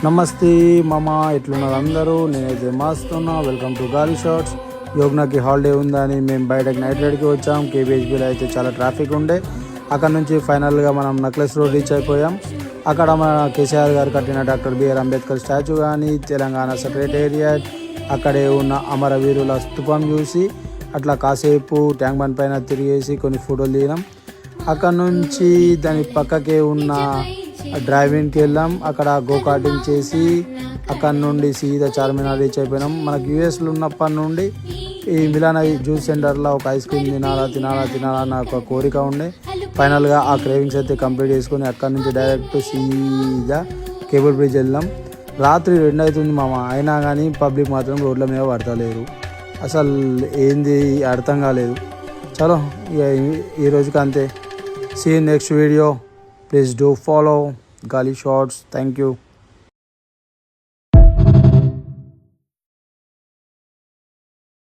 నమస్తే మామ, ఎట్లున్నారు అందరూ? నేనైతే మస్తున్నా. వెల్కమ్ టు గాలి షార్ట్స్. యోగ్నాకి హాలిడే ఉందని మేము బయటకు నైట్ రైడ్కి వచ్చాం. కేబీహెచ్బీలో అయితే చాలా ట్రాఫిక్ ఉండే. అక్కడ నుంచి ఫైనల్గా మనం నక్లెస్ రోడ్ రీచ్ అయిపోయాం. అక్కడ మన కేసీఆర్ గారు కట్టిన డాక్టర్ బిఆర్ అంబేద్కర్ స్టాచ్యూ కానీ, తెలంగాణ సెక్రటేరియట్, అక్కడే ఉన్న అమరవీరుల స్తూపం చూసి అట్లా కాసేపు ట్యాంక్ బండ్ పైన తిరిగేసి కొన్ని ఫోటోలు దిగినాం. అక్కడ నుంచి దాని పక్కకే ఉన్న డ్రైవింగ్కి వెళ్ళాం. అక్కడ గో కార్టింగ్ చేసి అక్కడ నుండి సీదా చార్మినార్ రీచ్ అయిపోయినాం. మనకు యూఎస్లో ఉన్నప్పటి నుండి ఈ మిలాన్ జ్యూస్ సెంటర్లో ఒక ఐస్ క్రీమ్ తినాలా నాకు ఒక కోరిక ఉండే. ఫైనల్గా ఆ క్రేవింగ్స్ అయితే కంప్లీట్ చేసుకొని అక్కడ నుంచి డైరెక్ట్ సీదా కేబుల్ బ్రిడ్జ్ వెళ్ళాం. రాత్రి 2 అవుతుంది మామ, అయినా కానీ పబ్లిక్ మాత్రం రోడ్ల మీద పడతలేరు. అసలు ఏంది అర్థం కాలేదు. చలో ఇక ఈ రోజుకి అంతే. See next video. Please do follow Gali Shorts. Thank you.